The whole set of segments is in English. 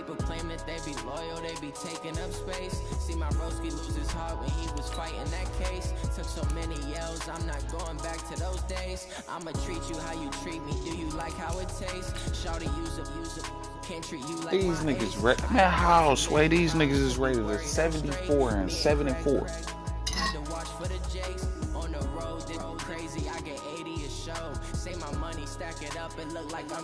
People claim that they be loyal, they be taking up space. See my broski lose his heart when he was fighting that case. Took so many yells, I'm not going back to those days. I'ma treat you how you treat me, do you like how it tastes? Shawty use up, can't treat you like these niggas man, how Sway, these niggas is rated at 74 and 74. Had to watch for the Jakes on the road, they go crazy. I get 80 a show. Say my money, stack it up, and look like I'm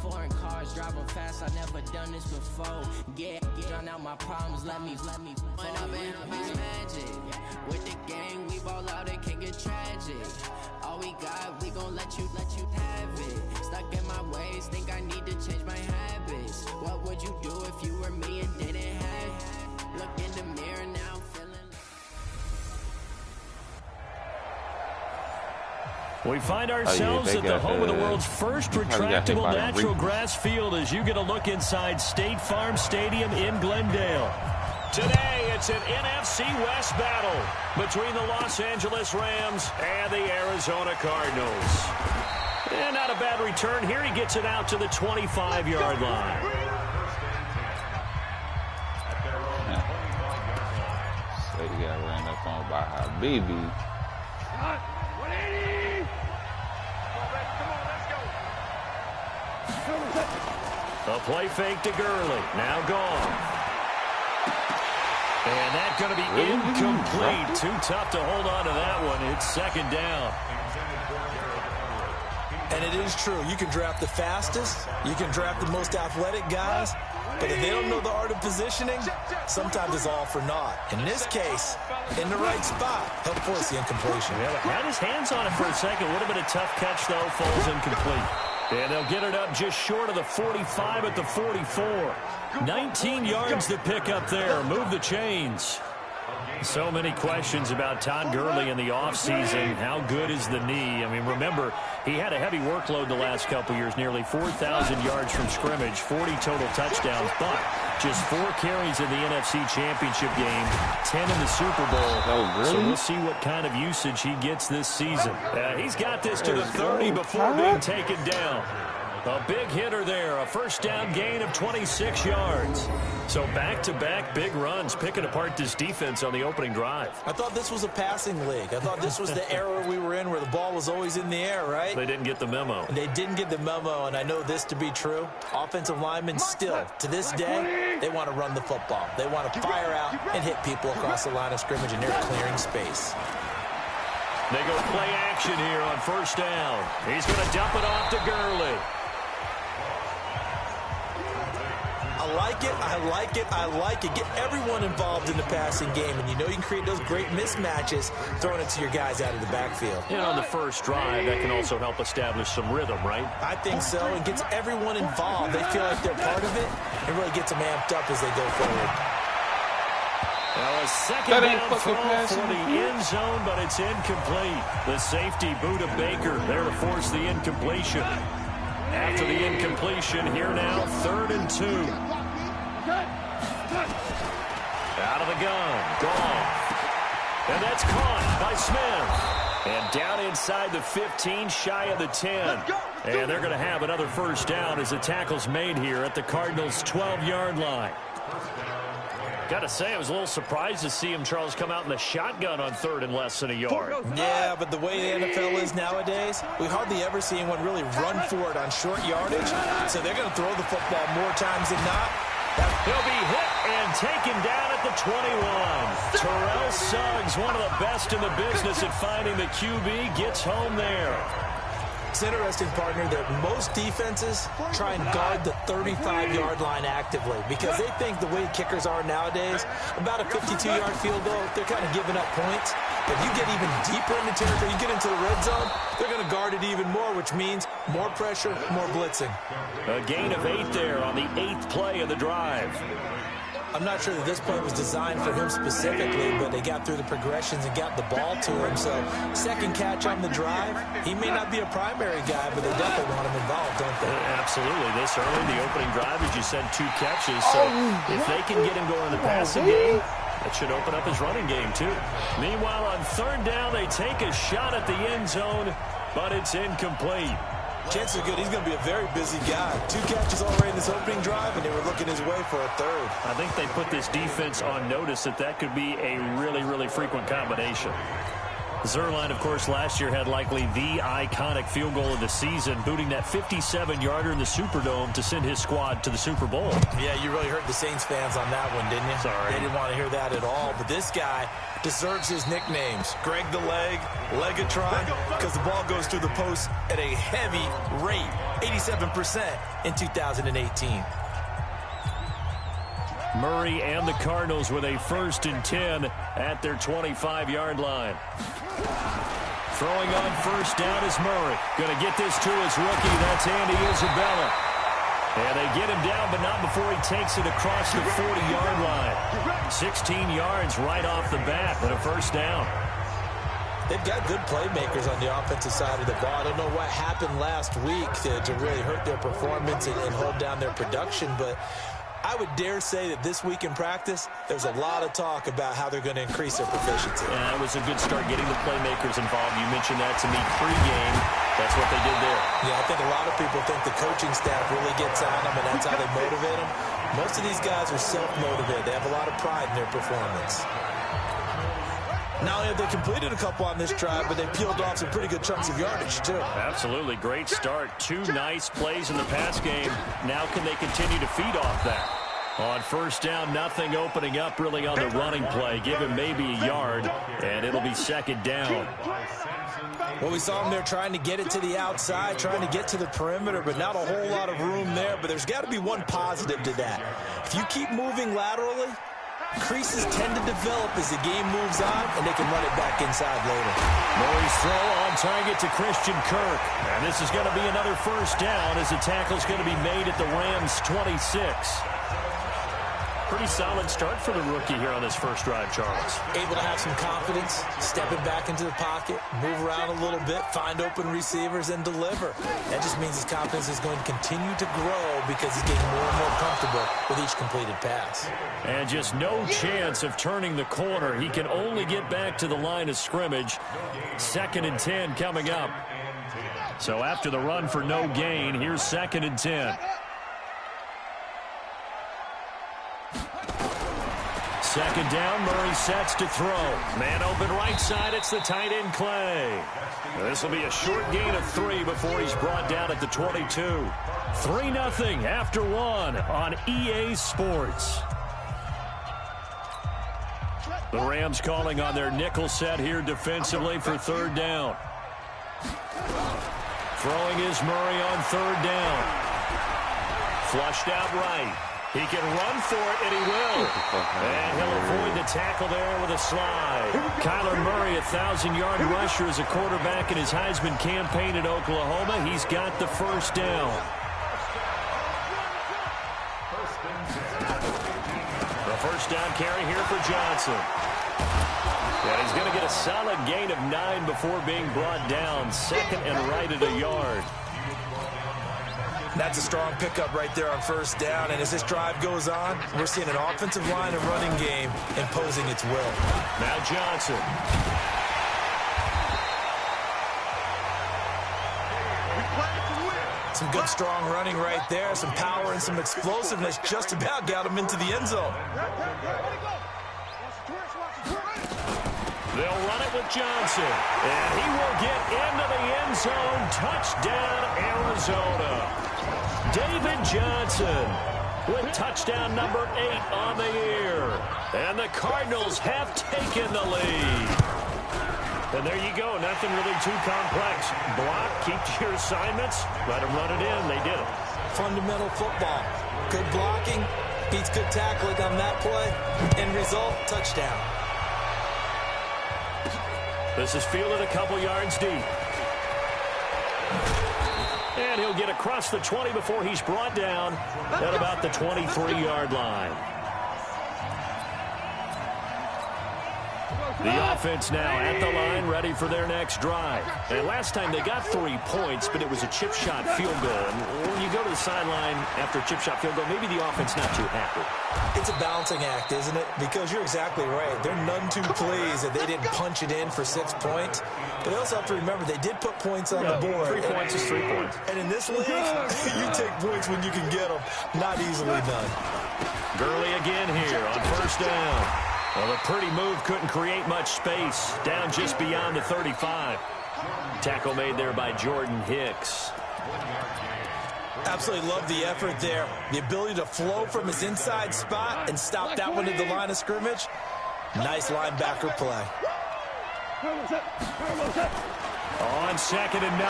foreign cars, driving fast. I never done this before. Get drown out my problems. Let me. When up and up is magic. With the gang, we ball out. It can get tragic. All we got, we gon' let you have it. Stuck in my ways, think I need to change my habits. What would you do if you were me and didn't have it? Look in the mirror now, feeling. We find ourselves at the home of the world's first retractable natural grass field as you get a look inside State Farm Stadium in Glendale. Today, it's an NFC West battle between the Los Angeles Rams and the Arizona Cardinals. And not a bad return here. He gets it out to the 25-yard line. So you got ran up on by Habibi. A play fake to Gurley. Now gone. And that's going to be incomplete. Too tough to hold on to that one. It's second down. And it is true. You can draft the fastest. You can draft the most athletic guys. But if they don't know the art of positioning, sometimes it's all for naught. In this case, in the right spot, help force the incompletion. Yeah, had his hands on it for a second. Would have been a tough catch, though. Falls incomplete. And they'll get it up just short of the 45 at the 44. 19 yards to pick up there. Move the chains. So many questions about Todd Gurley in the offseason. How good is the knee? I mean, remember, he had a heavy workload the last couple years, nearly 4,000 yards from scrimmage, 40 total touchdowns, but just 4 carries in the NFC Championship game, 10 in the Super Bowl. Oh, really? So we'll see what kind of usage he gets this season. He's got this to the 30 before being taken down. A big hitter there, a first down gain of 26 yards. So back-to-back big runs, picking apart this defense on the opening drive. I thought this was a passing league. I thought this was the era we were in where the ball was always in the air, right? They didn't get the memo. And they didn't get the memo, and I know this to be true. Offensive linemen still, to this day, they want to run the football. They want to fire out and hit people across the line of scrimmage, and they're clearing space. They go play action here on first down. He's going to dump it off to Gurley. I like it, I like it, I like it. Get everyone involved in the passing game, and you know you can create those great mismatches throwing it to your guys out of the backfield. You know, on the first drive, that can also help establish some rhythm, right? I think so. It gets everyone involved. They feel like they're part of it. It really gets them amped up as they go forward. Well, a second down throw for the end zone, but it's incomplete. The safety, Buda Baker, there to force the incompletion. After the incompletion, here now, 3rd and 2. Out of the gun, gone. And that's caught by Smith. And down inside the 15, shy of the 10. And they're going to have another first down as the tackle's made here at the Cardinals' 12-yard line. Got to say, I was a little surprised to see him, Charles, come out in the shotgun on 3rd and less than a yard. Yeah, but the way the NFL is nowadays, we hardly ever see anyone really run for it on short yardage. So they're going to throw the football more times than not. He'll be hit and taken down at the 21. Terrell Suggs, one of the best in the business at finding the QB, gets home there. It's interesting, partner, that most defenses try and guard the 35-yard line actively because they think the way kickers are nowadays, about a 52-yard field goal, they're kind of giving up points. But you get even deeper in the territory, you get into the red zone, they're going to guard it even more, which means more pressure, more blitzing. A gain of 8 there on the 8th play of the drive. I'm not sure that this play was designed for him specifically, but they got through the progressions and got the ball to him. So, second catch on the drive. He may not be a primary guy, but they definitely want him involved, don't they? Absolutely. This early, the opening drive, as you said, 2 catches. So, if they can get him going in the passing game, that should open up his running game, too. Meanwhile, on 3rd down, they take a shot at the end zone, but it's incomplete. Chances are good he's going to be a very busy guy. 2 catches already in this opening drive, and they were looking his way for a third. I think they put this defense on notice that could be a really, really frequent combination. Zuerlein, of course, last year had likely the iconic field goal of the season, booting that 57-yarder in the Superdome to send his squad to the Super Bowl. Yeah, you really hurt the Saints fans on that one, didn't you? Sorry. They didn't want to hear that at all. But this guy deserves his nicknames. Greg the Leg, Legatron, because the ball goes through the post at a heavy rate, 87% in 2018. Murray and the Cardinals with a 1st and 10 at their 25-yard line. Throwing on 1st down is Murray. Going to get this to his rookie. That's Andy Isabella. And they get him down, but not before he takes it across the 40-yard line. 16 yards right off the bat, but a 1st down. They've got good playmakers on the offensive side of the ball. I don't know what happened last week to really hurt their performance and hold down their production, but I would dare say that this week in practice, there's a lot of talk about how they're going to increase their proficiency. Yeah, it was a good start getting the playmakers involved. You mentioned that to me pregame. That's what they did there. Yeah, I think a lot of people think the coaching staff really gets on them, and that's how they motivate them. Most of these guys are self-motivated. They have a lot of pride in their performance. Not only have they completed a couple on this drive, but they peeled off some pretty good chunks of yardage, too. Absolutely. Great start. 2 nice plays in the pass game. Now can they continue to feed off that? On 1st down, nothing opening up really on the running play. Give him maybe a yard, and it'll be 2nd down. Well, we saw them there trying to get it to the outside, trying to get to the perimeter, but not a whole lot of room there. But there's got to be one positive to that. If you keep moving laterally, creases tend to develop as the game moves on, and they can run it back inside later. Murray's throw on target to Christian Kirk. And this is going to be another 1st down as the tackle's going to be made at the Rams' 26. Pretty solid start for the rookie here on this 1st drive, Charles. Able to have some confidence, stepping back into the pocket, move around a little bit, find open receivers, and deliver. That just means his confidence is going to continue to grow because he's getting more and more comfortable with each completed pass. And just no chance of turning the corner. He can only get back to the line of scrimmage. 2nd and 10 coming up. So after the run for no gain, here's 2nd and 10. 2nd down, Murray sets to throw. Man open right side, it's the tight end Clay. This will be a short gain of 3 before he's brought down at the 22. 3-0 after 1 on EA Sports. The Rams calling on their nickel set here defensively for 3rd down. Throwing is Murray on 3rd down. Flushed out right. He can run for it, and he will. And he'll avoid the tackle there with a slide. Kyler Murray, 1,000-yard rusher as a quarterback in his Heisman campaign at Oklahoma. He's got the 1st down. The 1st down carry here for Johnson. And he's going to get a solid gain of 9 before being brought down. 2nd and right at a yard. That's a strong pickup right there on 1st down. And as this drive goes on, we're seeing an offensive line and running game imposing its will. Now Johnson. Some good, strong running right there. Some power and some explosiveness just about got him into the end zone. They'll run it with Johnson. And he will get into the end zone. Touchdown, Arizona. David Johnson with touchdown number 8 on the year. And the Cardinals have taken the lead. And there you go. Nothing really too complex. Block, keep to your assignments, let them run it in. They did it. Fundamental football. Good blocking, beats good tackling on that play. End result, touchdown. This is fielded a couple yards deep. And he'll get across the 20 before he's brought down at about the 23-yard line. The offense now at the line, ready for their next drive. And last time they got 3 points, but it was a chip shot field goal. And when you go to the sideline after a chip shot field goal, maybe the offense not too happy. It's a balancing act, isn't it? Because you're exactly right. They're none too pleased that they didn't punch it in for 6 points. But they also have to remember they did put points on the board. 3 points is 3 points. And in this league, you take points when you can get them. Not easily done. Gurley again here on first down. Well, a pretty move couldn't create much space. Down just beyond the 35. Tackle made there by Jordan Hicks. Absolutely love the effort there. The ability to flow from his inside spot and stop that one at the line of scrimmage. Nice linebacker play. On 2nd and 9.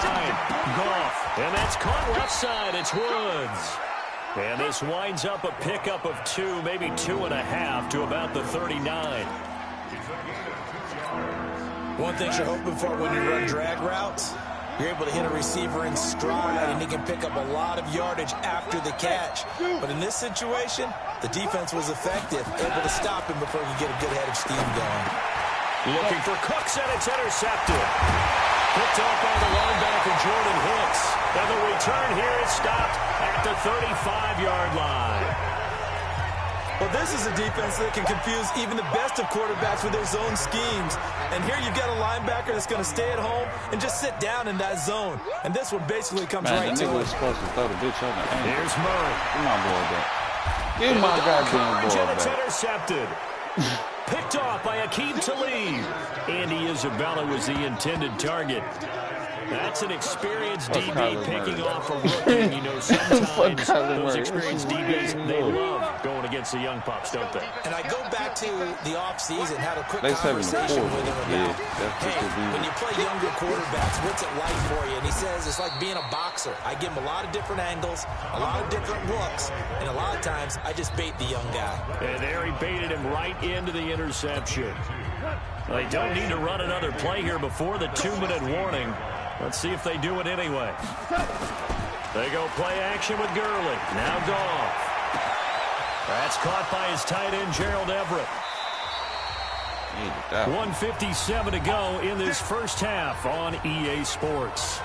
Goff. And that's caught left side. It's Woods. And this winds up a pickup of 2, maybe 2.5 to about the 39. One thing you're hoping for when you run drag routes, you're able to hit a receiver in stride, and he can pick up a lot of yardage after the catch. But in this situation, the defense was effective, able to stop him before he could get a good head of steam going. Looking for Cooks, and it's intercepted. Picked up by the linebacker, Jordan Hicks. And the return here is stopped at the 35-yard line. Well, this is a defense that can confuse even the best of quarterbacks with their zone schemes. And here you've got a linebacker that's going to stay at home and just sit down in that zone. And this one basically comes right to it. Supposed to throw the bitch on the ankle. Here's Murray. Give my boy back. Give my goddamn boy back. It's intercepted. Picked off by Akeem Talib. Andy Isabella was the intended target. That's an experienced DB picking off a rookie. And you know, sometimes those experienced DBs, they love going against the young pups, don't they? And I go back to the offseason, had a quick conversation with him about, hey, when you play younger quarterbacks, what's it like for you? And he says it's like being a boxer. I give him a lot of different angles, a lot of different looks, and a lot of times I just bait the young guy. And there he baited him right into the interception. They don't need to run another play here before the 2-minute warning. Let's see if they do it anyway. They go play action with Gurley. Now Goff. That's caught by his tight end, Gerald Everett. 1:57 to go in this first half on EA Sports.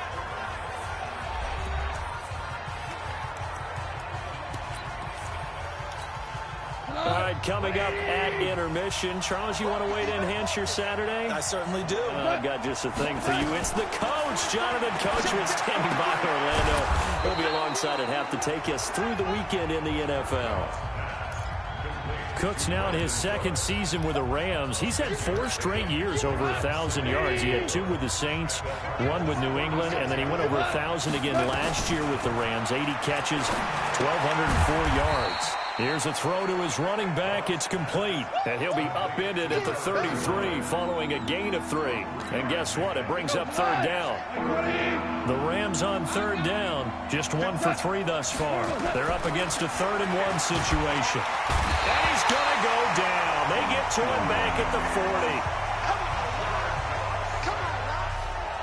All right, coming up at intermission. Charles, you want to wait to enhance your Saturday? I certainly do. I've got just a thing for you. It's the coach, Jonathan Coachman, standing by Orlando. He'll be alongside at half to take us through the weekend in the NFL. Cook's now in his 2nd season with the Rams. He's had 4 straight years over 1,000 yards. He had 2 with the Saints, 1 with New England, and then he went over 1,000 again last year with the Rams. 80 catches, 1,204 yards. Here's a throw to his running back. It's complete. And he'll be upended at the 33 following a gain of 3. And guess what? It brings up 3rd down. The Rams on 3rd down. Just 1 for 3 thus far. They're up against a 3rd and 1 situation. And he's going to go down. They get to him back at the 40.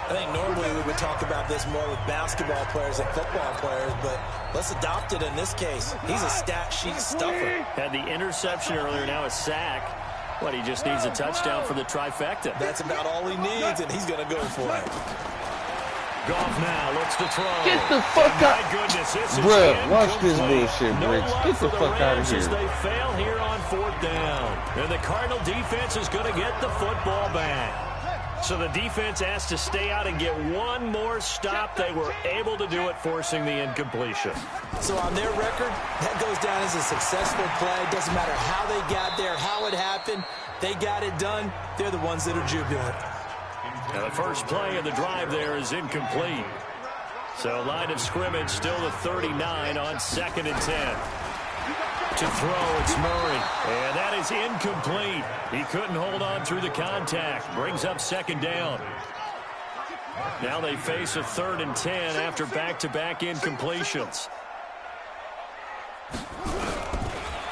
I think normally we would talk about this more with basketball players and football players, but let's adopt it in this case. He's a stat sheet stuffer. Had the interception earlier, now a sack. What, he just needs a touchdown for the trifecta. That's about all he needs, and he's going to go for it. Goff now looks to throw. Get the fuck out. My goodness, this is Bruh, watch this bullshit, Briggs. Get the fuck out of here. They fail here on 4th down. And the Cardinal defense is going to get the football back. So the defense has to stay out and get one more stop. They were able to do it, forcing the incompletion. So on their record, that goes down as a successful play. Doesn't matter how they got there, how it happened. They got it done. They're the ones that are jubilant. Now the first play of the drive there is incomplete. So line of scrimmage still the 39 on 2nd and 10. To throw, it's Murray. And that is incomplete. He couldn't hold on through the contact. Brings up 2nd down. Now they face a 3rd and 10 after back-to-back incompletions.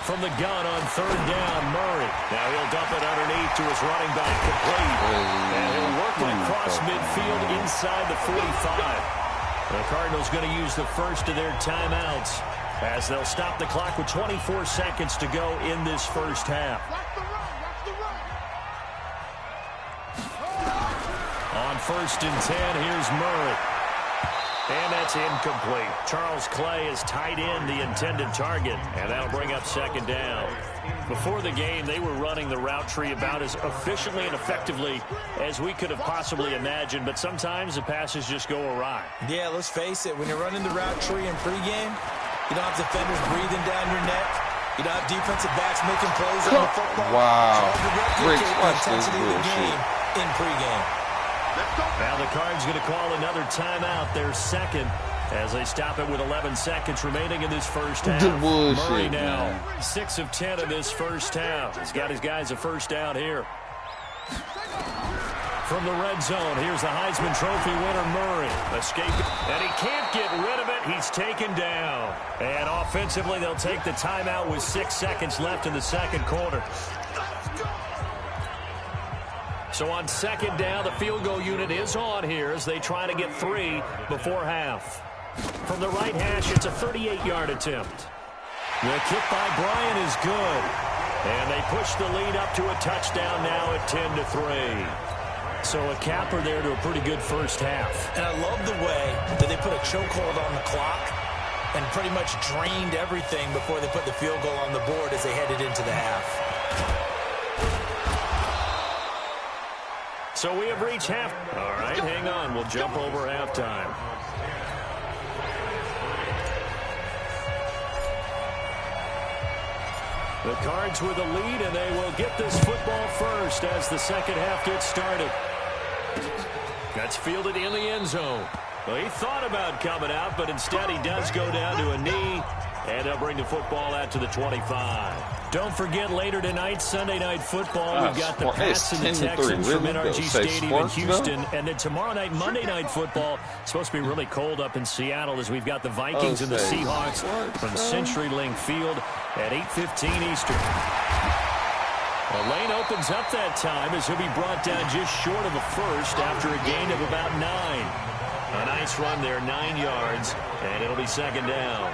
From the gun on 3rd down, Murray. Now he'll dump it underneath to his running back, complete. And he'll work it across midfield inside the 45. The Cardinals going to use the first of their timeouts as they'll stop the clock with 24 seconds to go in this first half. 1st and 10. Here's Murray. And that's incomplete. Charles Clay has tied in the intended target, and that'll bring up 2nd down. Before the game, they were running the route tree about as efficiently and effectively as we could have possibly imagined, but sometimes the passes just go awry. Yeah, let's face it. When you're running the route tree in pregame, you don't have defenders breathing down your neck. You don't have defensive backs making plays on the football. Wow. Rich, watch the intensity of the game in pregame. Now the Cards going to call another timeout, their 2nd, as they stop it with 11 seconds remaining in this first half. Murray now, 6 of 10 in this first half. He's got his guys a 1st down here. From the red zone, here's the Heisman Trophy winner, Murray. Escape, and he can't get rid of it. He's taken down. And offensively, they'll take the timeout with 6 seconds left in the 2nd quarter. So on 2nd down, the field goal unit is on here as they try to get 3 before half. From the right hash, it's a 38-yard attempt. The kick by Bryant is good. And they push the lead up to a touchdown now at 10-3. So a capper there to a pretty good first half. And I love the way that they put a chokehold on the clock and pretty much drained everything before they put the field goal on the board as they headed into the half. So we have reached half. All right, hang on. We'll jump over halftime. The Cards with the lead, and they will get this football first as the 2nd half gets started. That's fielded in the end zone. Well, he thought about coming out, but instead he does go down to a knee, and they'll bring the football out to the 25. Don't forget, later tonight, Sunday Night Football, we've got the Pats and the Texans from NRG Stadium in Houston. And then tomorrow night, Monday Night Football, it's supposed to be really cold up in Seattle as we've got the Vikings and the Seahawks from CenturyLink Field at 8:15 Eastern. Well, Lane opens up that time as he'll be brought down just short of a 1st after a gain of about 9. A nice run there, 9 yards, and it'll be 2nd down.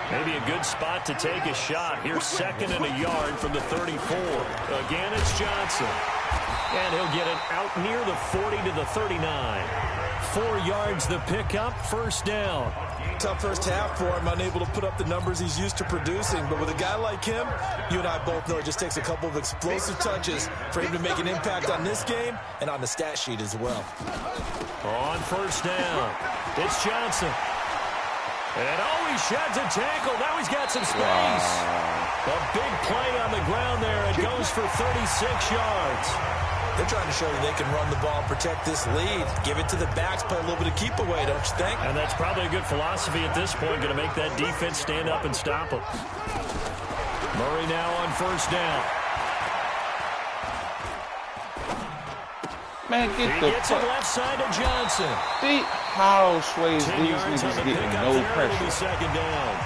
Maybe a good spot to take a shot. Here's 2nd and a yard from the 34. Again, it's Johnson. And he'll get it out near the 40 to the 39. 4 yards the pickup, 1st down. Tough first half for him, unable to put up the numbers he's used to producing. But with a guy like him, you and I both know it just takes a couple of explosive touches for him to make an impact on this game and on the stat sheet as well. On 1st down, it's Johnson. And he sheds a tackle. Now he's got some space. Wow. A big play on the ground there. It goes for 36 yards. They're trying to show that they can run the ball and protect this lead. Give it to the backs, play a little bit of keep away, don't you think? And that's probably a good philosophy at this point, going to make that defense stand up and stop them. Murray now on 1st down. Man, he gets it left side to Johnson. How Sways these niggas getting no pressure. 2nd down.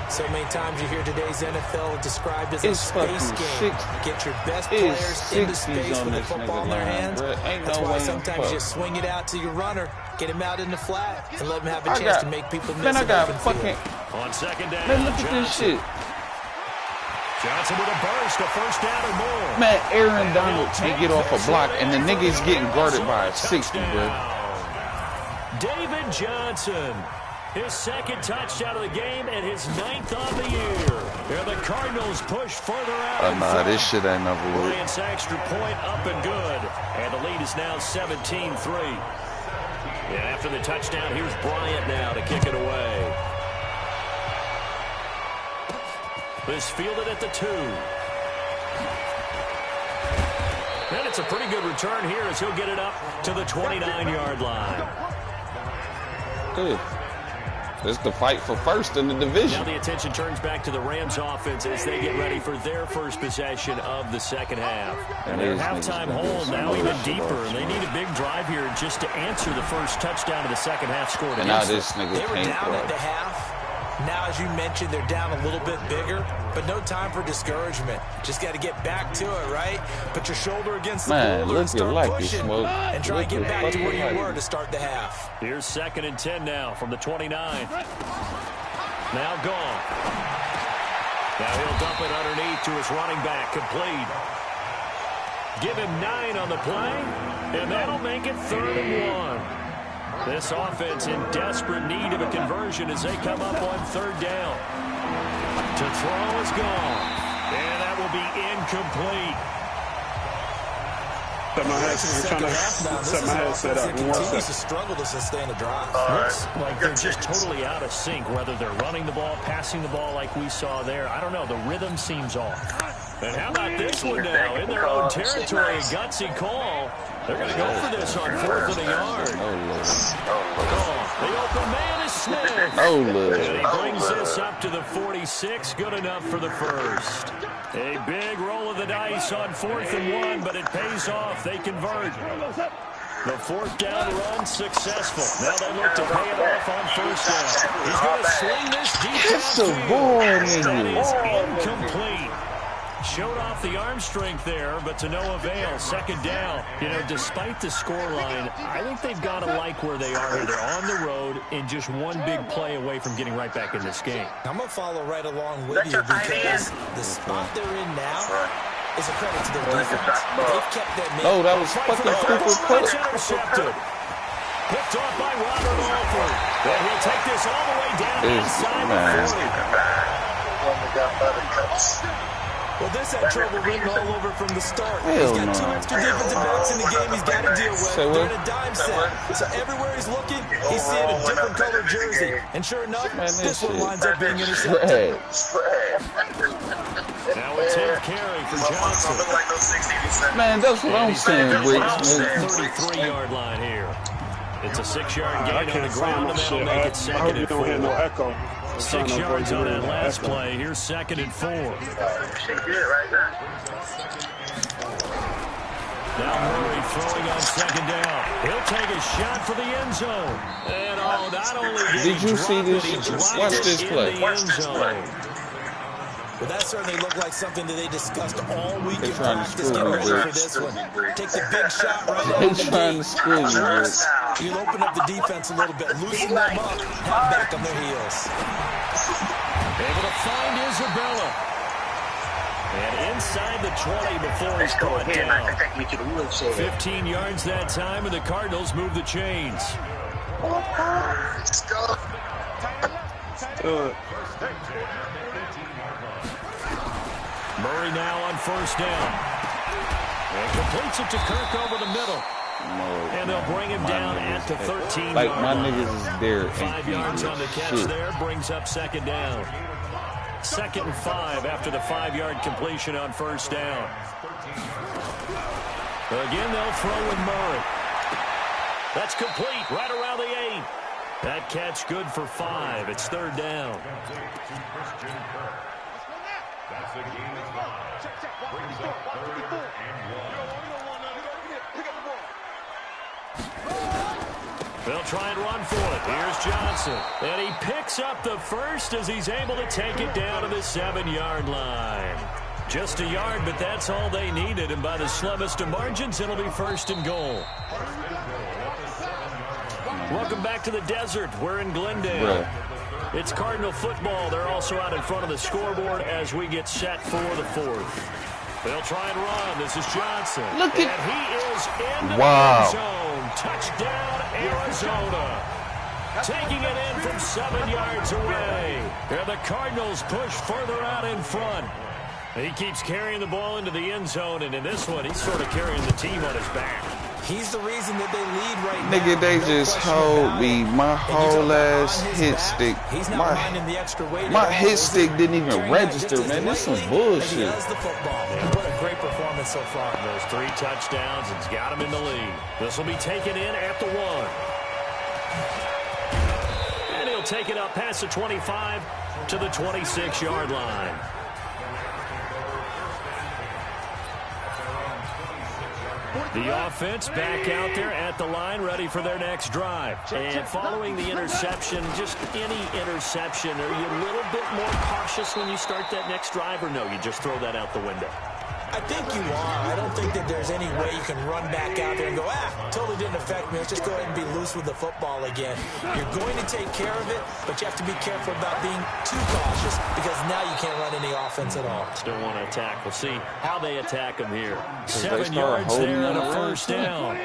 So many times you hear today's NFL described as a space game. Get your best players into space with the football in their hands. That's why sometimes you just swing it out to your runner, get him out in the flat, and let him have a chance to make people miss. Man, I got fucking on 2nd down. Man, look at this shit. Johnson with a burst, a 1st down or more. Man, Aaron Donald can't get off a block, and the nigga is getting guarded by a 60, bro. David Johnson, his 2nd touchdown of the game and his 9th on the year. And the Cardinals push further out. Nah, this shit ain't never worked. Bryant's extra point up and good. And the lead is now 17-3. And after the touchdown, here's Bryant now to kick it away. This fielded at the 2. And it's a pretty good return here as he'll get it up to the 29-yard line. Good. It's the fight for 1st in the division. Now the attention turns back to the Rams offense as they get ready for their first possession of the 2nd half. And their halftime hole now even deeper. And they need a big drive here just to answer the first touchdown of the 2nd half scored. And now this nigga they were down at the half. Now, as you mentioned, they're down a little bit bigger, but no time for discouragement. Just got to get back to it, right? Put your shoulder against the boulder and start pushing and try and get back to where you were to start the half. Here's 2nd and 10 now from the 29. Now gone. Now he'll dump it underneath to his running back, complete. Give him 9 on the play, and that'll make it 3rd and 1. This offense in desperate need of a conversion as they come up on 3rd down. To throw is gone, and that will be incomplete. Set my headset up. Continues to struggle to sustain a drive. Looks like they're just totally out of sync, whether they're running the ball, passing the ball like we saw there. I don't know. The rhythm seems off. And how about this one now? In their own territory, a gutsy call. They're going to go for this on 4th and a yard. The open man is Smith. And he brings this up to the 46. Good enough for the first. A big roll of the dice on 4th and 1, but it pays off. They convert. The 4th down run successful. Now they look to pay it off on 1st down. He's going to swing this deep downfield. That is incomplete. Showed off the arm strength there, but to no avail. 2nd down. You know, despite the scoreline, I think they've got to like where they are here. They're on the road and just one big play away from getting right back in this game. I'm going to follow right along with you because the spot they're in now is a credit to their defense. They've kept that man. Oh, that was fucking stupid play. Intercepted. Picked off by Robert Alford. And he'll take this all the way down inside the 40. Well, this had trouble written all over from the start. He's got 2 extra defensive backs in the game he's got to deal with. They're in a dime set. So everywhere he's looking, he's seeing a different color jersey. And sure enough, this one winds up being intercepted. Now a 10th carry for Johnson. Man, that's what I'm saying, Briggs. 33-yard line here. It's a 6-yard gain on the ground, and that'll make it 2nd and 4. No echo. 6 yards on that last play. Here's 2nd and 4. Now Murray throwing on 2nd down. He'll take a shot for the end zone. And not only did you see this? Watch this play. The end zone. Well, that certainly looked like something that they discussed all week in to practice. Get ready for this one. Take the big shot right out of the trying to screw you. You'll open up the defense a little bit, loosen them up, have back on their heels. Able to find Isabella. And inside the 20 before he's brought down. 15 yards that time, and the Cardinals move the chains. Let's go. Murray now on 1st down. And completes it to Kirk over the middle. And they'll bring him down at the 13-yard like my line. niggas is there. 5 yards on the catch there. Brings up 2nd down. 2nd and 5 after the 5-yard completion on 1st down. Again, they'll throw with Murray. That's complete right around the 8. That catch good for 5. It's 3rd down. They'll try and run for it. Here's Johnson. And he picks up the first as he's able to take it down to the 7-yard line. Just a yard, but that's all they needed. And by the slimmest of margins, it'll be 1st and goal. Welcome back to the desert. We're in Glendale. It's Cardinal football. They're also out in front of the scoreboard as we get set for the 4th. They'll try and run. This is Johnson. Look at... And he is in the end zone. Touchdown, Arizona. Taking it in from 7 yards away. And the Cardinals push further out in front. He keeps carrying the ball into the end zone, and in this one, he's sort of carrying the team on his back. He's the reason that they lead right now. Nigga, they just told me my whole ass hit stick. My hit stick didn't even register, man. This is some bullshit. He has the football. What a great performance so far. Those 3 touchdowns and he's got him in the lead. This will be taken in at the 1. And he'll take it up past the 25 to the 26-yard line. The offense back out there at the line, ready for their next drive. And following the interception, just any interception, are you a little bit more cautious when you start that next drive, or no, you just throw that out the window? I think you are. I don't think that there's any way you can run back out there and go, totally didn't affect me. Let's just go ahead and be loose with the football again. You're going to take care of it, but you have to be careful about being too cautious because now you can't run any offense at all. Still want to attack. We'll see how they attack him here. 7 yards there on a first down.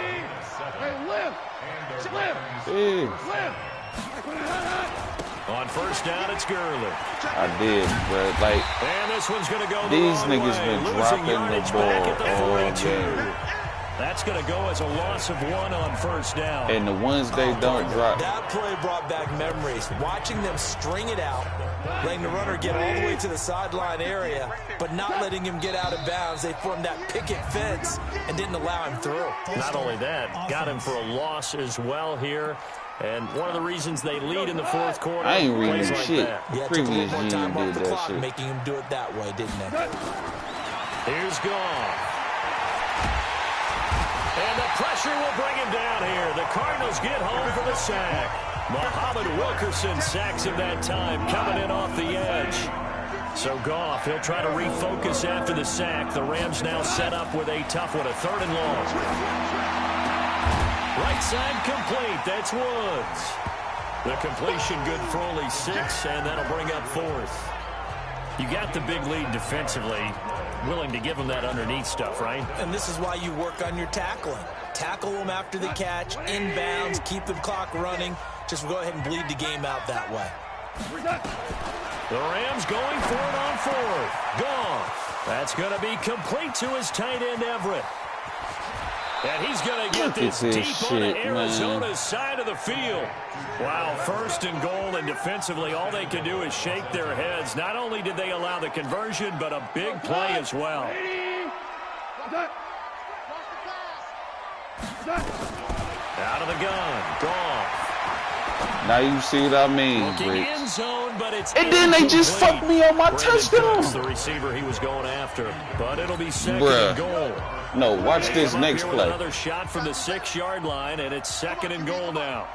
On first down, it's Gurley. I did, but like, and this one's gonna go these niggas been dropping the ball all game. That's going to go as a loss of 1 on first down. And the ones they don't drop. That play brought back memories. Watching them string it out, letting the runner get all the way to the sideline area, but not letting him get out of bounds. They formed that picket fence and didn't allow him through. Not only that, got him for a loss as well here. And one of the reasons they lead in the fourth quarter. I ain't reading like shit. Yeah, Previous took a little more time year off the did that clock, shit. making him do it that way, didn't they? Here's Goff. And the pressure will bring him down here. The Cardinals get home for the sack. Muhammad Wilkerson sacks him that time, coming in off the edge. So Goff, he'll try to refocus after the sack. The Rams now set up with a tough one, a 3rd and long. Right side complete. That's Woods. The completion good for only 6, and that'll bring up 4th. You got the big lead defensively. Willing to give them that underneath stuff, right? And this is why you work on your tackling. Tackle them after the catch, inbounds, keep the clock running. Just go ahead and bleed the game out that way. The Rams going for it on 4th. Goff. That's going to be complete to his tight end, Everett. And he's going to get this deep on Arizona's side of the field. Wow, 1st and goal, and defensively all they can do is shake their heads. Not only did they allow the conversion, but a big play as well. Out of the gun, Goff. Now you see what I mean, end zone, but it's and then they just fucked me on my touchdown. The receiver he was going after, but it'll be 2nd and goal. No, watch this next play. Another shot from the 6-yard line, and it's 2nd and goal now.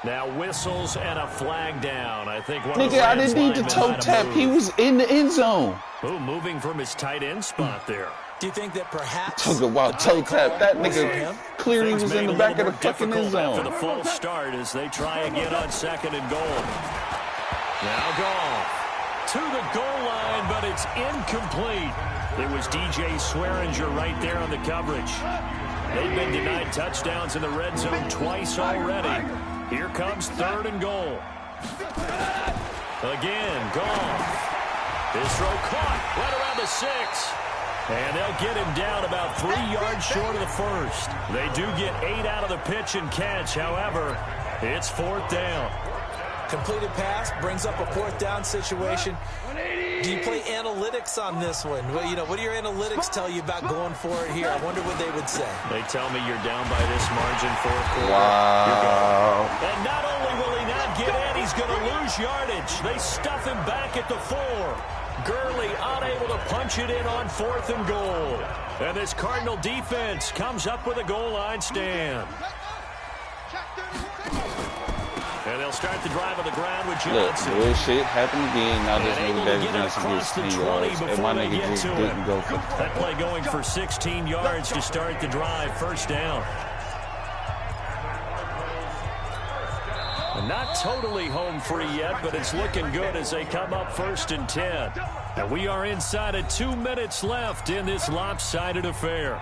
Now whistles and a flag down. I think one Nigga, I didn't need to toe tap. He was in the end zone. Oh, moving from his tight end spot there. Do you think that perhaps... Talk about toe tap. That nigga clearly was in the back of the fucking end zone. For the false start as they try again on 2nd and goal. Now Goff to the goal line, but it's incomplete. It was DJ Swearinger right there on the coverage. They've been denied touchdowns in the red zone twice already. Here comes 3rd and goal. Again, Goff. His throw caught right around the 6. And they'll get him down about 3 yards short of the 1st. They do get 8 out of the pitch and catch. However, it's 4th down. Completed pass brings up a 4th down situation. Do you play analytics on this one? Well, you know, what do your analytics tell you about going for it here? I wonder what they would say. They tell me you're down by this margin, 4th quarter. Wow. And not only will he not get in, he's going to lose yardage. They stuff him back at the 4. Gurley unable to punch it in on 4th and goal. And this Cardinal defense comes up with a goal line stand. And they'll start the drive on the ground with Johnson. Look, bullshit happened again. Now this nigga David Johnson gets 10 yards. And my nigga just didn't go for that play going for 16 yards to start the drive. 1st down. Not totally home free yet, but it's looking good as they come up 1st and 10. And we are inside of 2 minutes left in this lopsided affair.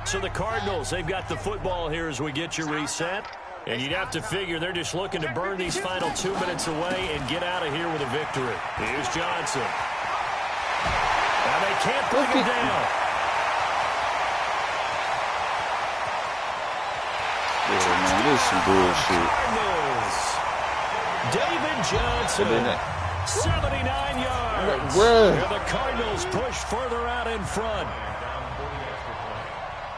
So the Cardinals, they've got the football here as we get you reset. And you'd have to figure they're just looking to burn these final 2 minutes away and get out of here with a victory. Here's Johnson. And they can't bring him down. Yeah, man, this is some bullshit. David Johnson, 79 yards. Bruh. And the Cardinals push further out in front.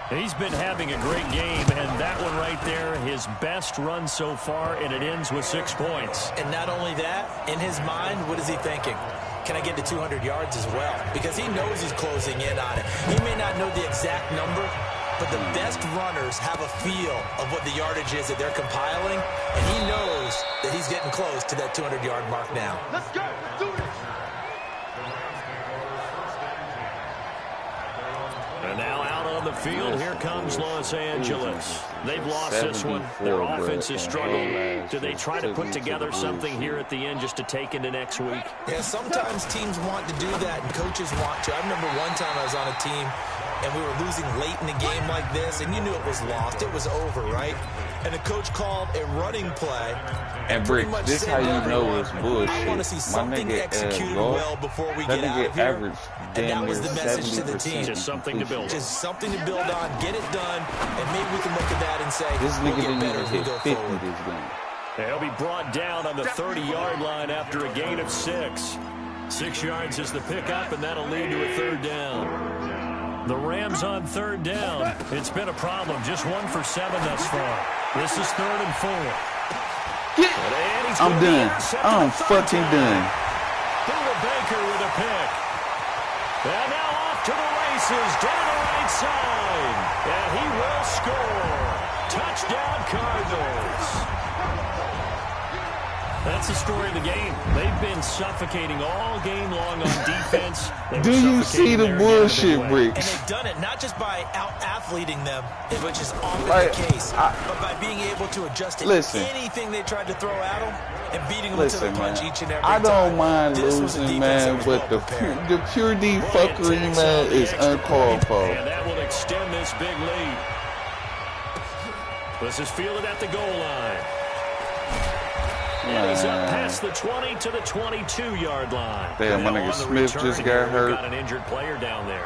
He's been having a great game, and that one right there, his best run so far, and it ends with 6 points. And not only that, in his mind, what is he thinking? Can I get to 200 yards as well? Because he knows he's closing in on it. He may not know the exact number, but the best runners have a feel of what the yardage is that they're compiling, and he knows that he's getting close to that 200-yard mark now. Let's go. Do it. on the field. Here comes Los Angeles. They've lost this one. Their offense has struggled. Do they try to put together something here at the end just to take into next week? Yeah, sometimes teams want to do that and coaches want to. I remember one time I was on a team and we were losing late in a game like this, and you knew it was lost. It was over, right? And the coach called a running play. And Brick, this how you know it's bullshit. I want to see something executed well before we get out of here. And that was the message to the team. Just something to build on. Just something to build on, get it done, and maybe we can look at that and say, this nigga we'll get better as we hit go 50 forward. this game. He'll be brought down on the 30-yard line after a gain of 6. 6 yards is the pickup, and that'll lead to a third down. The Rams on third down. It's been a problem. Just 1 for 7 thus far. This is 3rd and 4. I'm done. I'm fucking done. Buda Baker with a pick. And now off to the races down the right side. And he will score. Touchdown Cardinals. That's the story of the game. They've been suffocating all game long on defense. Do you see the bullshit, Bricks? And they've done it not just by out-athleting them, which is often the case, but by being able to adjust to anything they tried to throw at them and beating them to the punch each and every time. I don't mind losing, man, but the pure fuckery, man, is uncalled for. And that will extend this big lead. This is fielded at the goal line. And he's up past the 20 to the 22-yard line. Damn, my nigga Smith just got hurt. Got an injured player down there.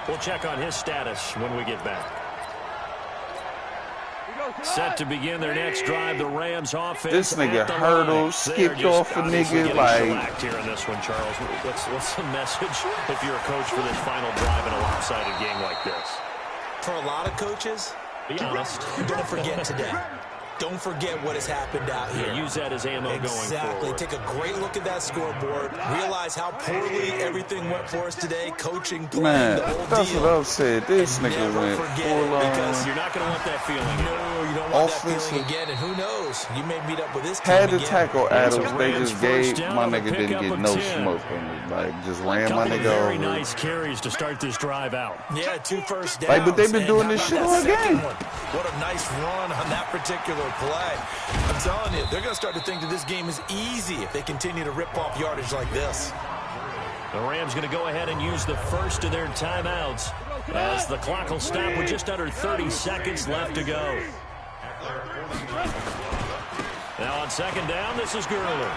We'll check on his status when we get back. Set to begin their next drive, the Rams offense. This nigga hurdled, skipped off a nigga like. Here in this one, Charles. What's the message if you're a coach for this final drive in a lopsided game like this? For a lot of coaches, be honest. Don't forget today. Don't forget what has happened out here. Use that as ammo going forward. Exactly. Take a great look at that scoreboard. Realize how poorly everything went for us today. Coaching, playing, the whole that's deal. what I've said. This nigga went full on. Because you're not going to want that feeling. No, you don't want that feeling again. And who knows? You may meet up with this team had to again. tackle Adams. They just gave my nigga didn't get no smoke on me. Like just ran my nigga over. Very nice carries to start this drive out. Yeah, 2 first downs. Like, but they've been doing this shit all game. What a nice run on that particular play. I'm telling you, they're going to start to think that this game is easy if they continue to rip off yardage like this. The Rams going to go ahead and use the first of their timeouts as the clock will stop with just under 30 seconds left to go. Now on second down, this is Gurley.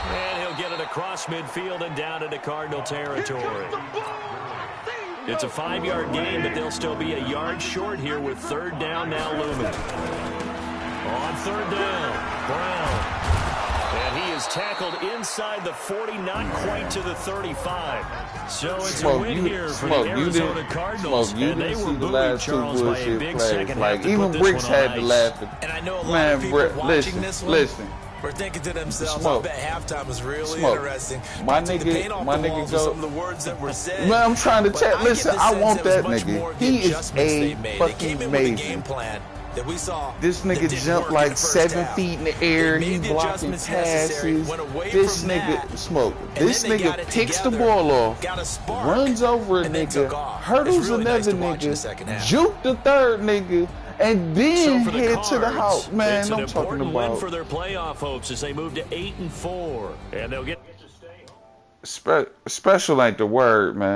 And he'll get it across midfield and down into Cardinal territory. It's a 5-yard gain, but they'll still be a yard short here with third down now looming. On third down, Brown. And he is tackled inside the 40, not quite to the 35. So it's a win here for the Arizona Cardinals. And they were buoyed, Charles, by a big second half to even put Bricks this one on had to ice. laugh. And I know a lot of people watching this one. Listen. We're thinking to themselves, Smoke. I bet halftime was really Smoke. interesting. My Took the nigga, paint off my the nigga walls go. with some of the words that were said. Man, I'm trying to But check. I Listen, get the I sense want there that was much nigga. more of the He is adjustments a they made. They came fucking in with a amazing. game plan that we saw. This that nigga didn't jumped work in like the first 7 half. feet in the air. They He made the blocking adjustments necessary, passes. went away This from nigga that, smoke. and This then they got nigga it picks the together, ball off, got a spark, runs over a and then took nigga, off. hurdles It's really nice another to watch in the second nigga, half. juke the third nigga, and then So for the head to the Cards, house. Man, it's an I'm talking important win about for their playoff hopes as they move to 8-4, and they'll get special ain't the word, man.